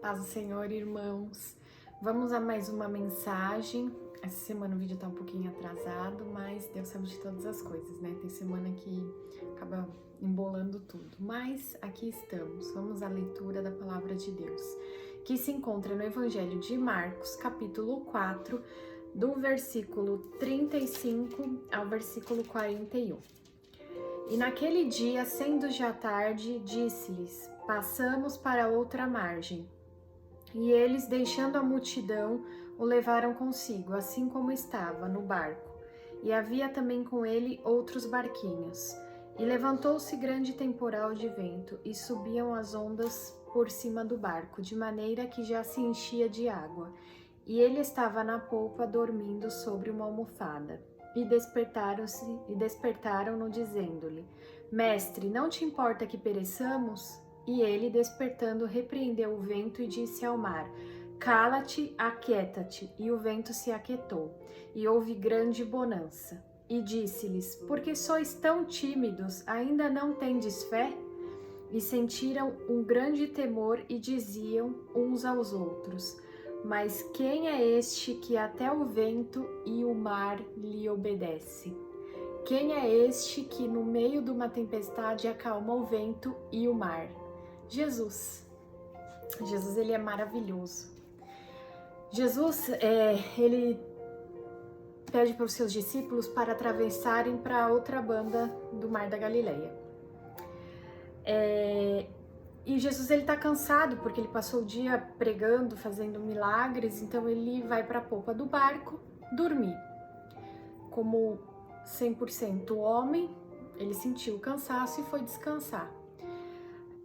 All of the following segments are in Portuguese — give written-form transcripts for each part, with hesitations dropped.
Paz do Senhor, irmãos. Vamos a mais uma mensagem. Essa semana o vídeo tá um pouquinho atrasado, mas Deus sabe de todas as coisas, né? Tem semana que acaba embolando tudo. Mas aqui estamos. Vamos à leitura da palavra de Deus, que se encontra no Evangelho de Marcos, capítulo 4, do versículo 35 ao versículo 41. E naquele dia, sendo já tarde, disse-lhes: passamos para outra margem. E eles, deixando a multidão, o levaram consigo, assim como estava, no barco. E havia também com ele outros barquinhos. E levantou-se grande temporal de vento, e subiam as ondas por cima do barco, de maneira que já se enchia de água. E ele estava na polpa, dormindo sobre uma almofada. E despertaram-no, dizendo-lhe: Mestre, não te importa que pereçamos? E ele, despertando, repreendeu o vento e disse ao mar: Cala-te, aquieta-te. E o vento se aquietou, e houve grande bonança. E disse-lhes: Por que sois tão tímidos? Ainda não tendes fé? E sentiram um grande temor e diziam uns aos outros: Mas quem é este que até o vento e o mar lhe obedece? Quem é este que no meio de uma tempestade acalma o vento e o mar? Jesus. Jesus, ele é maravilhoso. Jesus, ele pede para os seus discípulos para atravessarem para outra banda do Mar da Galileia. E Jesus, ele tá cansado porque ele passou o dia pregando, fazendo milagres, então ele vai para a polpa do barco dormir. Como 100% homem, ele sentiu o cansaço e foi descansar.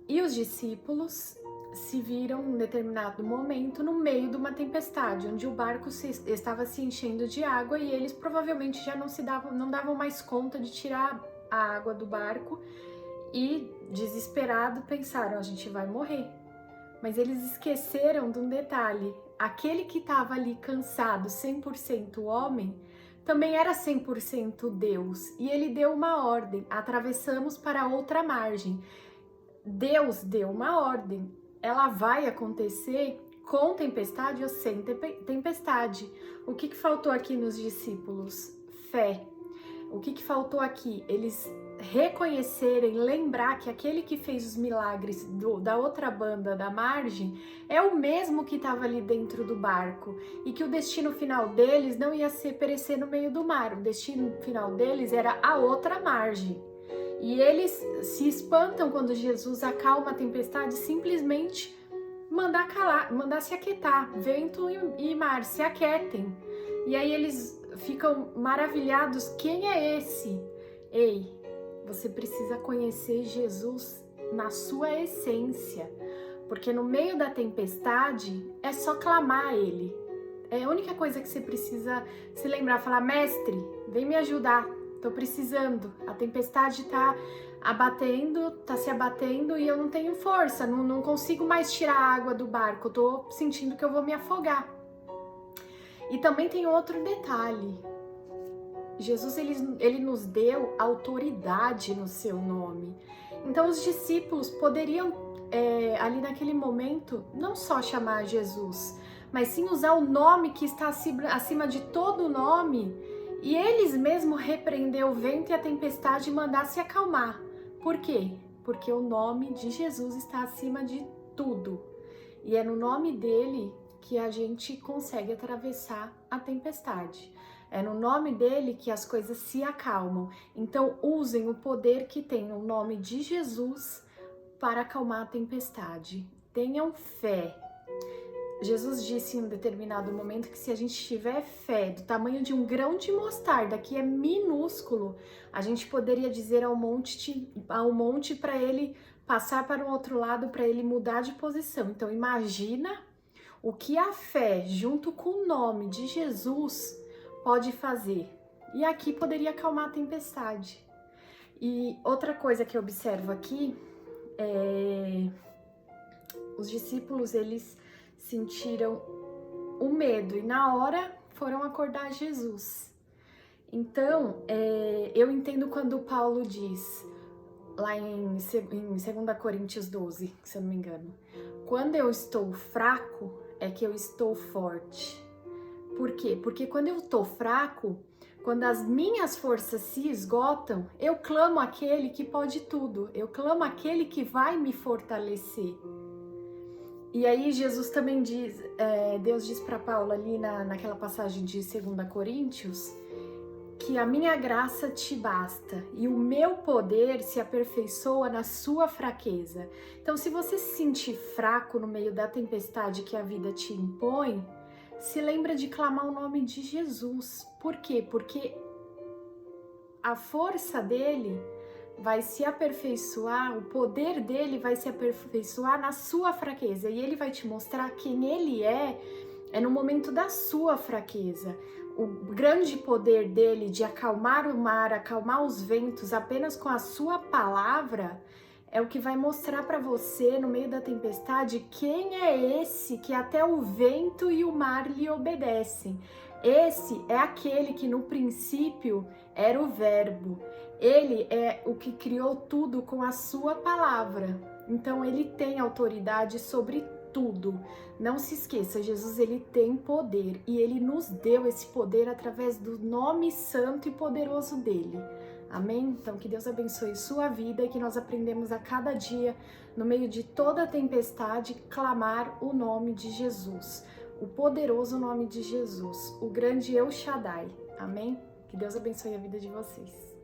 E os discípulos se viram em determinado momento no meio de uma tempestade, onde o barco estava se enchendo de água e eles provavelmente já não davam mais conta de tirar a água do barco e, desesperado, pensaram: a gente vai morrer. Mas eles esqueceram de um detalhe: aquele que estava ali cansado, 100% homem, também era 100% Deus, e ele deu uma ordem: atravessamos para outra margem. Deus deu uma ordem, ela vai acontecer com tempestade ou sem tempestade. O que faltou aqui nos discípulos? Fé. O que faltou aqui? Eles reconhecerem, lembrar que aquele que fez os milagres da outra banda da margem é o mesmo que estava ali dentro do barco e que o destino final deles não ia ser perecer no meio do mar, o destino final deles era a outra margem. E eles se espantam quando Jesus acalma a tempestade, simplesmente mandar calar, mandar se aquietar, vento e mar se aquietem. E aí eles ficam maravilhados: quem é esse? Ei, você precisa conhecer Jesus na sua essência, porque no meio da tempestade é só clamar a Ele. É a única coisa que você precisa se lembrar, falar: Mestre, vem me ajudar, tô precisando, a tempestade tá se abatendo e eu não tenho força, não consigo mais tirar a água do barco, tô sentindo que eu vou me afogar. E também tem outro detalhe: Jesus, ele nos deu autoridade no seu nome. Então os discípulos poderiam, ali naquele momento, não só chamar Jesus, mas sim usar o nome que está acima de todo nome, e eles mesmos repreender o vento e a tempestade e mandar se acalmar. Por quê? Porque o nome de Jesus está acima de tudo. E é no nome dele que a gente consegue atravessar a tempestade. É no nome dele que as coisas se acalmam. Então usem o poder que tem no nome de Jesus para acalmar a tempestade. Tenham fé. Jesus disse em um determinado momento que se a gente tiver fé do tamanho de um grão de mostarda, que é minúsculo, a gente poderia dizer ao monte para ele passar para o outro lado, para ele mudar de posição. Então imagina o que a fé, junto com o nome de Jesus, pode fazer. E aqui poderia acalmar a tempestade. E outra coisa que eu observo aqui é os discípulos, eles sentiram o medo e na hora foram acordar Jesus. Então, eu entendo quando Paulo diz: lá em 2 Coríntios 12, se eu não me engano. Quando eu estou fraco, é que eu estou forte. Por quê? Porque quando eu estou fraco, quando as minhas forças se esgotam, eu clamo aquele que pode tudo. Eu clamo aquele que vai me fortalecer. E aí Jesus também diz, Deus diz para Paulo ali naquela passagem de 2 Coríntios, que a minha graça te basta e o meu poder se aperfeiçoa na sua fraqueza. Então, se você se sentir fraco no meio da tempestade que a vida te impõe, se lembra de clamar o nome de Jesus. Por quê? Porque a força dele vai se aperfeiçoar, o poder dele vai se aperfeiçoar na sua fraqueza. E ele vai te mostrar quem ele é no momento da sua fraqueza. O grande poder dele de acalmar o mar, acalmar os ventos apenas com a sua palavra, é o que vai mostrar para você no meio da tempestade quem é esse que até o vento e o mar lhe obedecem. Esse é aquele que no princípio era o Verbo. Ele é o que criou tudo com a sua palavra. Então ele tem autoridade sobre tudo. Não se esqueça, Jesus ele tem poder e ele nos deu esse poder através do nome santo e poderoso dele. Amém? Então que Deus abençoe sua vida e que nós aprendemos a cada dia, no meio de toda a tempestade, clamar o nome de Jesus, o poderoso nome de Jesus, o grande El Shaddai. Amém? Que Deus abençoe a vida de vocês.